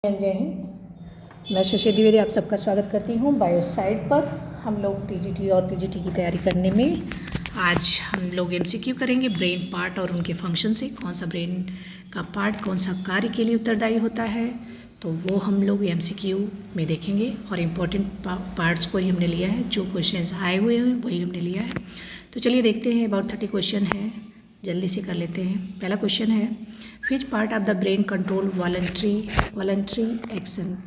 जय हिंद। मैं शशि द्विवेदी आप सबका स्वागत करती हूँ बायोसाइड पर। हम लोग टीजीटी और पीजीटी की तैयारी करने में आज हम लोग एमसीक्यू करेंगे ब्रेन पार्ट और उनके फंक्शन से। कौन सा ब्रेन का पार्ट कौन सा कार्य के लिए उत्तरदायी होता है, तो वो हम लोग एमसीक्यू में देखेंगे। और इम्पोर्टेंट पार्ट्स को ही हमने लिया है, जो क्वेश्चन आए हुए हैं वही हमने लिया है। तो चलिए देखते हैं। अबाउट 30 क्वेश्चन है, जल्दी से कर लेते हैं। पहला क्वेश्चन है, विच part of the brain control voluntary action.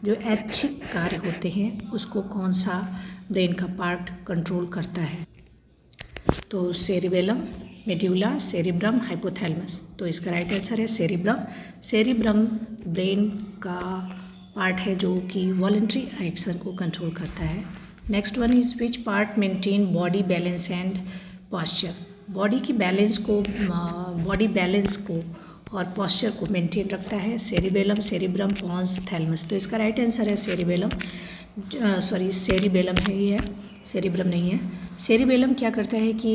जो ऐच्छिक कार्य होते हैं उसको कौन सा ब्रेन का पार्ट कंट्रोल करता है? तो सेरिबेलम, मेड्यूला, सेरिब्रम, हाइपोथैलेमस। तो इसका राइट आंसर है सेरिब्रम। सेरिब्रम ब्रेन का पार्ट है जो कि वॉलंटरी एक्शन को कंट्रोल करता है। Next one is which part maintain body balance and posture. Body balance को और पॉस्चर को मेंटेन रखता है सेरिबेलम, सेरिब्रम, पॉन्स, थैलेमस। तो इसका राइट आंसर है सेरिबेलम। सेरिबेलम है, ये है, सेरिब्रम नहीं है। सेरिबेलम क्या करता है कि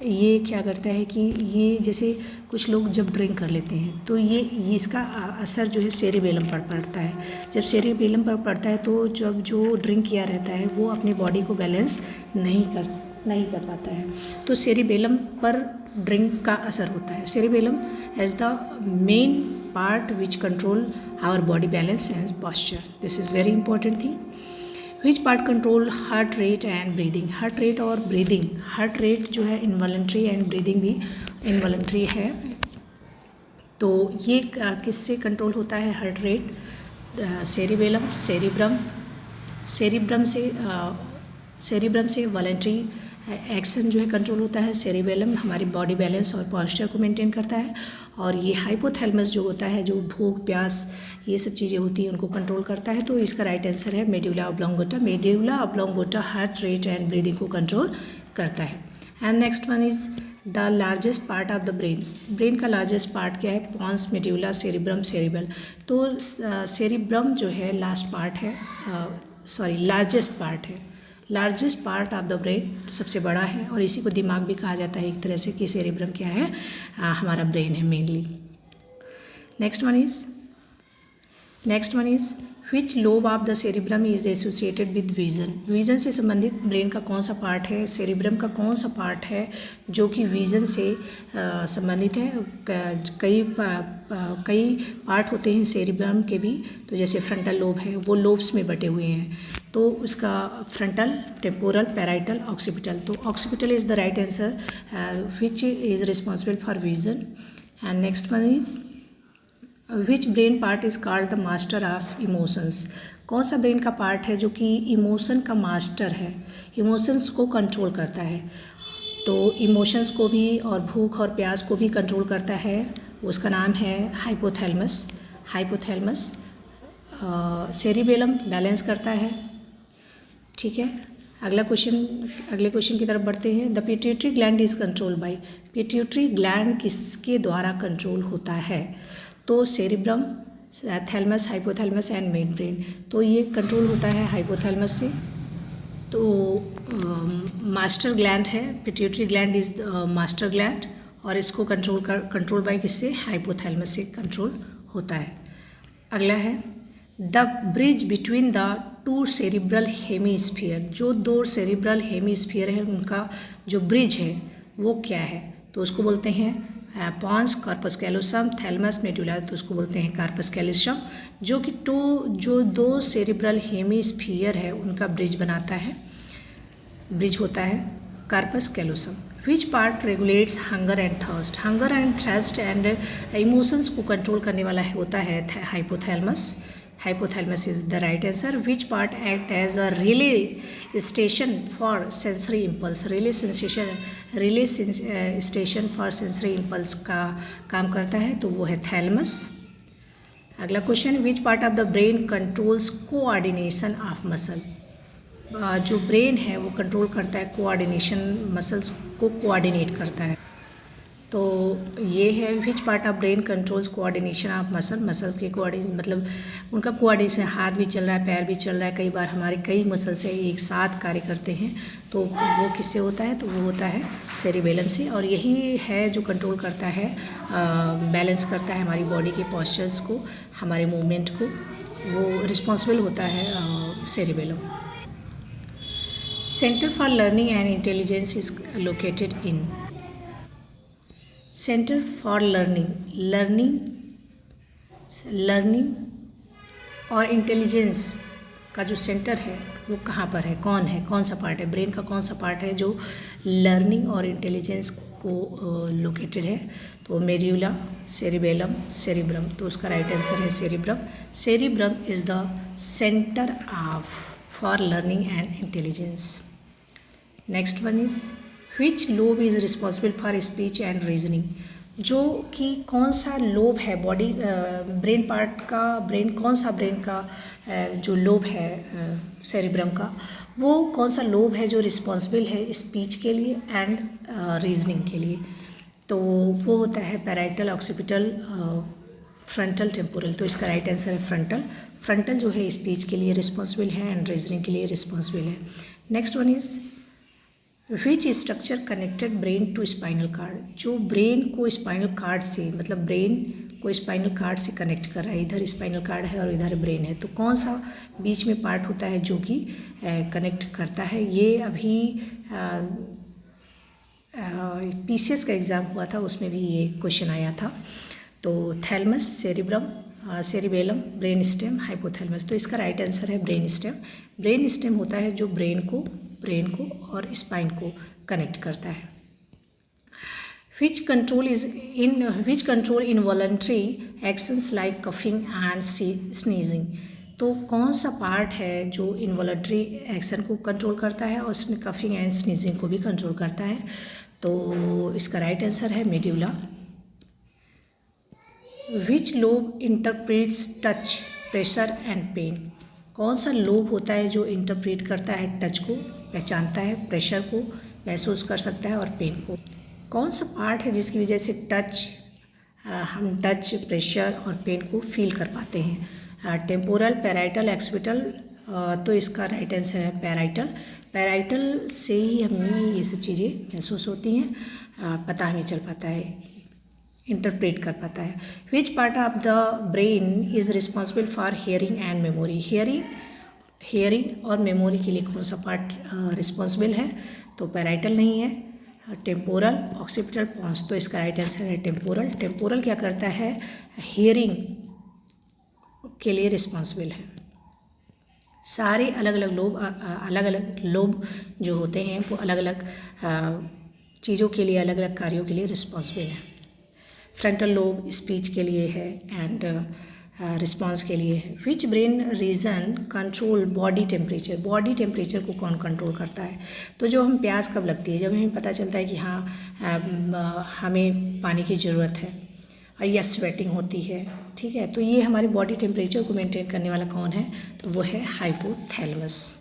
ये क्या करता है कि ये जैसे कुछ लोग जब ड्रिंक कर लेते हैं तो ये इसका असर जो है सेरिबेलम पर पड़ता है। जब सेरिबेलम पर पड़ता है तो जब जो ड्रिंक किया रहता है वो अपनी बॉडी को बैलेंस नहीं कर पाता है, तो सेरिबेलम पर ड्रिंक का असर होता है। Cerebellum as the main part which control our body balance and posture. This is very important thing. Which part control heart rate and breathing. Heart rate और ब्रीदिंग, हार्ट रेट जो है involuntary and breathing भी involuntary है। तो ये किससे control होता है हार्ट रेट? सेरिबेलम, सेरिब्रम से वॉलंटरी एक्शन जो है कंट्रोल होता है। सेरिबेलम हमारी बॉडी बैलेंस और पॉस्चर को मेंटेन करता है। और ये हाइपोथैलेमस जो होता है, जो भूख प्यास ये सब चीज़ें होती हैं उनको कंट्रोल करता है। तो इसका राइट आंसर है medulla oblongata. Medulla oblongata heart rate and breathing को कंट्रोल करता है। And next one is the largest part of the brain. Brain का लार्जेस्ट पार्ट क्या है? Pons, medulla, cerebrum, cerebellum. तो सेरिब्रम जो है लार्जेस्ट पार्ट है। Largest part of the brain सबसे बड़ा है, और इसी को दिमाग भी कहा जाता है एक तरह से कि सेरिब्रम क्या है? हमारा ब्रेन है mainly. Next one is which lobe of the cerebrum is associated with vision. Vision से संबंधित ब्रेन का कौन सा पार्ट है? सेरिब्रम का कौन सा पार्ट है जो कि विजन से संबंधित है? कई पार्ट होते हैं सेरिब्रम के भी, तो जैसे फ्रंटल लोब है वो लोब्स में बटे हुए हैं। तो उसका फ्रंटल, टेम्पोरल, पैराइटल, ऑक्सीपिटल। तो occipital is the right answer which is responsible for vision. And next one is which brain part is called the master of emotions. कौन सा ब्रेन का पार्ट है जो कि इमोशन का मास्टर है, emotions को कंट्रोल करता है? तो इमोशंस को भी और भूख और प्यास को भी कंट्रोल करता है, उसका नाम है हाइपोथैलेमस। सेरिबेलम बैलेंस करता है। ठीक है, अगले क्वेश्चन की तरफ बढ़ते हैं। The pituitary gland is control by. Pituitary gland किसके द्वारा कंट्रोल होता है? तो cerebrum, thalamus, hypothalamus and mid brain. तो ये कंट्रोल होता है हाइपोथैलेमस से। तो मास्टर ग्लैंड है, pituitary gland is master gland, और इसको कंट्रोल बाय किससे? हाइपोथैलेमस से कंट्रोल होता है। अगला है the bridge between the two cerebral hemisphere. जो दो सेरिब्रल हेमीस्फीयर है उनका जो ब्रिज है वो क्या है? तो उसको बोलते हैं pons, corpus callosum, thalamus, medulla. तो उसको बोलते हैं कॉर्पस कैलोसम, जो कि जो दो सेरिब्रल हेमीस्फीयर है उनका ब्रिज होता है corpus callosum. Which part regulates hunger and thirst. Hunger and thirst and emotions को कंट्रोल करने वाला होता है hypothalamus is the right answer. Which part act as a relay station for sensory impulse. Relay station for sensory impulse का काम करता है, तो वो है थैलेमस। अगला question, which part of the brain controls coordination of muscle. जो brain है वो कंट्रोल करता है कोऑर्डिनेशन, मसल्स को कोऑर्डिनेट करता है। तो ये है विच part of brain controls coordination of muscle के कोऑर्डिनेशन, मतलब उनका कोऑर्डिनेशन, हाथ भी चल रहा है, पैर भी चल रहा है, कई बार हमारे कई मसल से एक साथ कार्य करते हैं, तो वो किससे होता है? तो वो होता है सेरिबेलम से, और यही है जो कंट्रोल करता है, बैलेंस करता है हमारी बॉडी के पोस्चर्स को, हमारे मूवमेंट को। वो रिस्पॉन्सिबल होता है cerebellum. Centre for learning and intelligence is located in. Centre for learning और इंटेलिजेंस का जो सेंटर है वो कहाँ पर है, कौन सा पार्ट है, ब्रेन का कौन सा पार्ट है जो लर्निंग और इंटेलिजेंस को लोकेटेड है? तो मेड्यूला, सेरिबेलम, सेरिब्रम। तो उसका राइट आंसर है cerebrum. Cerebrum is the centre of for learning and intelligence. Next one is which lobe is responsible for speech and reasoning. जो कि कौन सा लोब है बॉडी ब्रेन पार्ट का, कौन सा ब्रेन का जो लोब है सेरिब्रम का, वो कौन सा लोब है जो रिस्पॉन्सिबल है स्पीच के लिए एंड रीजनिंग के लिए? तो वो होता है पैराइटल, ऑक्सीपिटल, फ्रंटल, टेम्पोरल। तो इसका राइट आंसर है फ्रंटल। फ्रंटल जो है स्पीच के लिए रिस्पॉन्सिबल है एंड रीजनिंग के लिए रिस्पॉन्सिबल है। Next one is which structure connected brain to spinal cord. जो ब्रेन को स्पाइनल कार्ड से, मतलब ब्रेन को स्पाइनल कार्ड से कनेक्ट कर रहा है, इधर स्पाइनल कार्ड है और इधर ब्रेन है, तो कौन सा बीच में पार्ट होता है जो कि कनेक्ट करता है? ये अभी पीसीएस का एग्ज़ाम हुआ था, उसमें भी ये क्वेश्चन आया था। तो thalamus, cerebrum, cerebellum, brain stem, hypothalamus. तो इसका राइट आंसर है ब्रेन स्टेम। ब्रेन स्टेम होता है जो ब्रेन को और स्पाइन को कनेक्ट करता है। Which control involuntary actions like coughing and sneezing. तो कौन सा पार्ट है जो इनवॉलंटरी एक्शन को कंट्रोल करता है और कफिंग एंड स्नीजिंग को भी कंट्रोल करता है? तो इसका राइट आंसर है medulla. Which lobe interprets touch, pressure and pain. कौन सा लोब होता है जो इंटरप्रेट करता है टच को, पहचानता है, प्रेशर को महसूस कर सकता है और पेन को? कौन सा पार्ट है जिसकी वजह से हम टच, प्रेशर और पेन को फील कर पाते हैं? Temporal, parietal, occipital. तो इसका राइट आंसर है पैराइटल। पैराइटल से ही हमें ये सब चीज़ें महसूस होती हैं, पता हमें चल पाता है, इंटरप्रेट कर पाता है। विच part of the brain is responsible for hearing and memory. Hearing और मेमोरी के लिए कौन सा पार्ट रिस्पॉन्सिबल है? तो पैराइटल नहीं है, टेम्पोरल, ऑक्सीपिटल, पॉन्स। तो इसका राइट आंसर है टेम्पोरल। टेम्पोरल क्या करता है? हियरिंग के लिए रिस्पॉन्सिबल है। सारे अलग अलग लोब जो होते हैं वो अलग अलग चीज़ों के लिए, अलग अलग कार्यों के लिए रिस्पॉन्सिबल है। फ्रंटल लोब स्पीच के लिए है एंड रिस्पॉन्स के लिए है। Which brain region control body temperature. Body temperature को कौन कंट्रोल करता है? तो जो हम प्यास कब लगती है, जब हमें पता चलता है कि हाँ हमें पानी की ज़रूरत है, या स्वेटिंग होती है, ठीक है, तो ये हमारे बॉडी टेम्परेचर को मेंटेन करने वाला कौन है? तो वो है hypothalamus.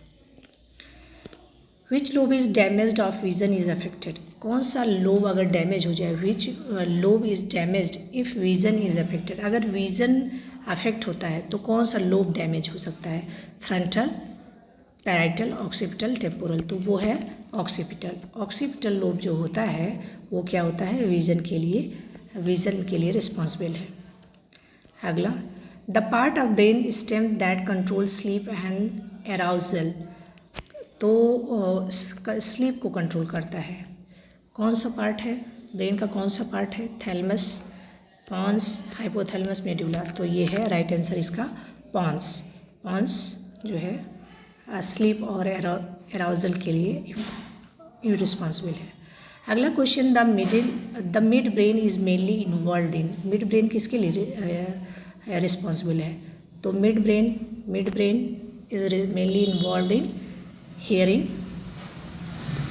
Which lobe is damaged of vision is affected. कौन सा लोब अगर डैमेज हो जाए? Which lobe is damaged if vision is affected. अगर विजन अफेक्ट होता है तो कौन सा लोब डैमेज हो सकता है? Frontal, parietal, occipital, temporal. तो वो है ऑक्सीपिटल। ऑक्सीपिटल लोब जो होता है वो क्या होता है? विजन के लिए रिस्पॉन्सिबल है। अगला, the part of brain stem that control sleep and arousal. तो स्लीप को कंट्रोल करता है, कौन सा पार्ट है? ब्रेन का कौन सा पार्ट है? Thalamus, pons, hypothalamus, medulla. तो ये है राइट आंसर इसका पॉन्स जो है स्लीप और एराउजल के लिए रिस्पॉन्सिबल है। अगला question, the mid brain is mainly involve in. Mid brain किसके लिए रिस्पॉन्सिबल है? तो mid brain is mainly involve in hearing,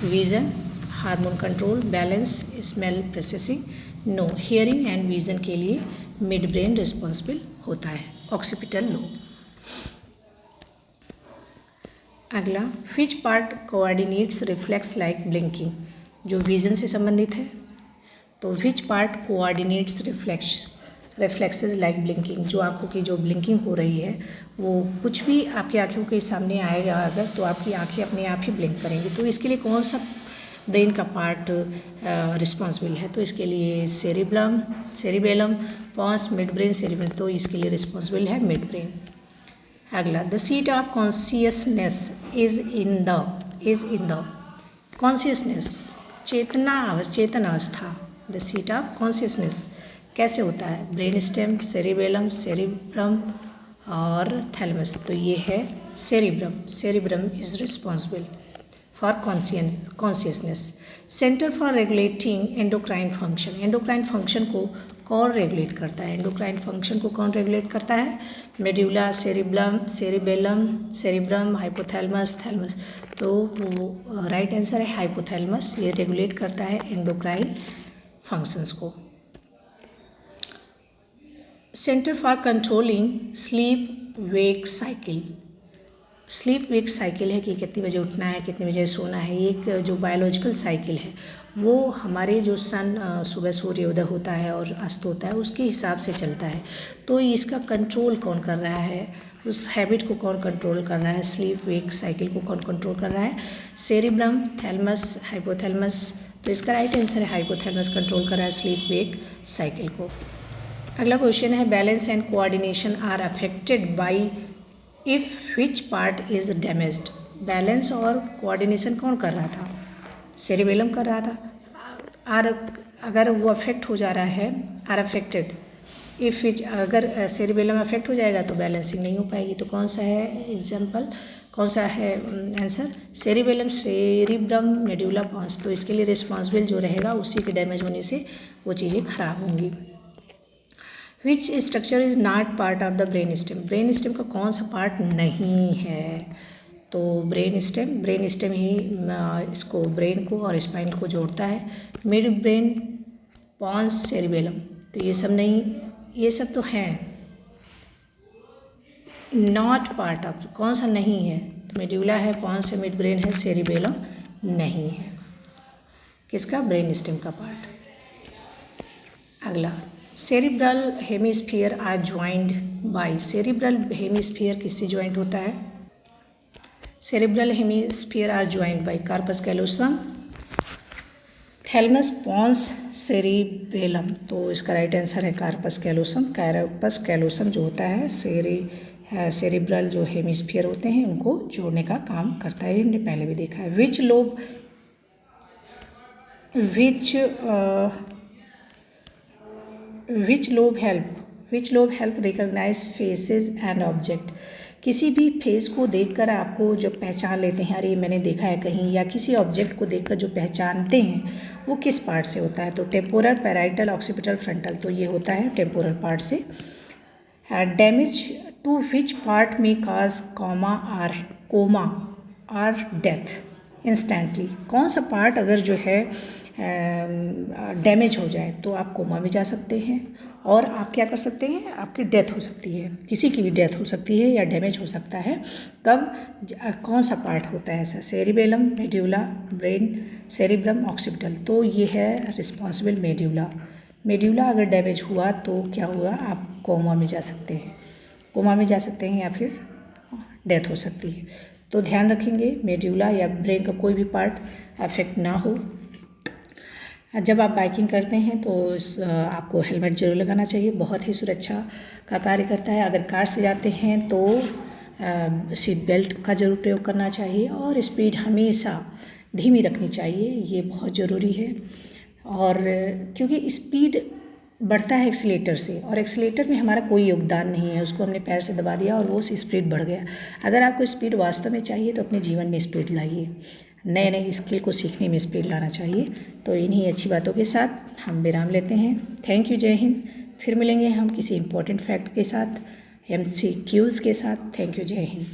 vision, hormone control, balance, smell processing. No, hearing and vision के लिए मिड ब्रेन रिस्पॉन्सिबल होता है, occipital lobe. अगला, which part coordinates reflex like blinking. जो विजन से संबंधित है, तो which part coordinates reflexes like blinking, जो आँखों की जो ब्लिंकिंग हो रही है वो कुछ भी आपकी आँखों के सामने आएगा अगर, तो आपकी आँखें अपने आप ही ब्लिंक करेंगी। तो इसके लिए कौन सा ब्रेन का पार्ट रिस्पॉन्सिबल है? तो इसके लिए cerebellum, pons, mid brain, cerebrum, तो इसके लिए रिस्पॉन्सिबल है मिड ब्रेन। अगला, the seat of consciousness is in the consciousness, चेतन अवस्था। द सीट ऑफ कॉन्शियसनेस कैसे होता है? ब्रेन स्टेम, सेरिबेलम, सेरिब्रम और थैलेमस। तो ये है cerebrum is responsible for consciousness. Centre for regulating endocrine function, endocrine function को कौन रेगुलेट करता है? एंडोक्राइन फंक्शन को कौन रेगुलेट करता है? Medulla, cerebellum, cerebrum, hypothalamus, thalamus. तो वो राइट आंसर है हाइपोथैलेमस, ये रेगुलेट करता है एंडोक्राइन फंक्शंस को। Centre for controlling sleep wake cycle, sleep wake cycle है कि कितनी बजे उठना है, कितने बजे सोना है, एक जो बायोलॉजिकल साइकिल है वो हमारे जो सन सुबह सूर्योदय होता है और अस्त होता है उसके हिसाब से चलता है। तो इसका कंट्रोल कौन कर रहा है? उस हैबिट को कौन कंट्रोल कर रहा है? स्लीप वेक साइकिल को कौन कंट्रोल कर रहा है? Cerebrum, thalamus, hypothalamus. तो इसका राइट आंसर है हाइपोथैलेमस कंट्रोल कर रहा है स्लीप वेक साइकिल को। अगला क्वेश्चन है, balance and coordination are affected by if which part is damaged. Balance और कोऑर्डिनेशन कौन कर रहा था? सेरिबेलम कर रहा था। अगर वो अफेक्ट हो जा रहा है, आर अफेक्टेड इफ़ विच, अगर सेरिबेलम अफेक्ट हो जाएगा तो बैलेंसिंग नहीं हो पाएगी। तो कौन सा है एग्जाम्पल, कौन सा है answer? Cerebellum, cerebrum, medulla, pons. तो इसके लिए रिस्पॉन्सिबल जो रहेगा उसी के डैमेज होने से वो चीज़ें खराब होंगी। Which structure is not part of the brain stem, brain stem का कौन सा पार्ट नहीं है? तो ब्रेन स्टेम ही इसको ब्रेन को और स्पाइन को जोड़ता है। मिड ब्रेन, पॉन्स, सेरिबेलम, तो ये सब नहीं, ये सब तो हैं नॉट पार्ट ऑफ, कौन सा नहीं है? तो मेड्यूला है, पॉन्स है, मिड ब्रेन है, सेरिबेलम नहीं है। किसका? ब्रेन स्टेम का पार्ट। अगला, cerebral hemisphere are joined by, cerebral hemisphere किससे ज्वाइंट होता है? Cerebral hemisphere are joined by corpus callosum, thalamus, pons, cerebellum. तो इसका राइट आंसर है कार्पस कैलोसम। कार्पस कैलोसम जो होता है सेरिब्रल जो हेमिस्फीयर होते हैं उनको जोड़ने का काम करता है, हमने पहले भी देखा है। Which lobe help recognise faces and object, किसी भी फेस को देखकर आपको जो पहचान लेते हैं, अरे मैंने देखा है कहीं, या किसी ऑब्जेक्ट को देखकर जो पहचानते हैं वो किस पार्ट से होता है? तो टेम्पोरल, पैराइटल, ऑक्सीपिटल, फ्रंटल। तो ये होता है टेम्पोरल पार्ट से। डैमेज टू विच पार्ट में काज कोमा आर डेथ इंस्टेंटली, कौन सा पार्ट अगर जो है डैमेज हो जाए तो आप कोमा में जा सकते हैं और आप क्या कर सकते हैं, आपकी डेथ हो सकती है, किसी की भी डेथ हो सकती है या डैमेज हो सकता है। कब, कौन सा पार्ट होता है ऐसा? Cerebellum, medulla, brain, cerebrum, occipital. तो ये है रिस्पॉन्सिबल मेड्यूला अगर डैमेज हुआ तो क्या हुआ, आप कोमा में जा सकते हैं, या फिर डेथ हो सकती है। तो ध्यान रखेंगे मेड्यूला या ब्रेन का कोई भी पार्ट अफेक्ट ना हो। जब आप बाइकिंग करते हैं तो आपको हेलमेट जरूर लगाना चाहिए, बहुत ही सुरक्षा का कार्य करता है। अगर कार से जाते हैं तो सीट बेल्ट का जरूर प्रयोग करना चाहिए और स्पीड हमेशा धीमी रखनी चाहिए, ये बहुत ज़रूरी है। और क्योंकि स्पीड बढ़ता है एक्सीलेटर से और एक्सीलेटर में हमारा कोई योगदान नहीं है, उसको हमने पैर से दबा दिया और वो स्पीड बढ़ गया। अगर आपको स्पीड वास्तव में चाहिए तो अपने जीवन में स्पीड लाइए, नए स्किल को सीखने में स्पीड लाना चाहिए। तो इन्हीं अच्छी बातों के साथ हम विराम लेते हैं। थैंक यू, जय हिंद। फिर मिलेंगे हम किसी इम्पोर्टेंट फैक्ट के साथ, MCQs के साथ। थैंक यू, जय हिंद।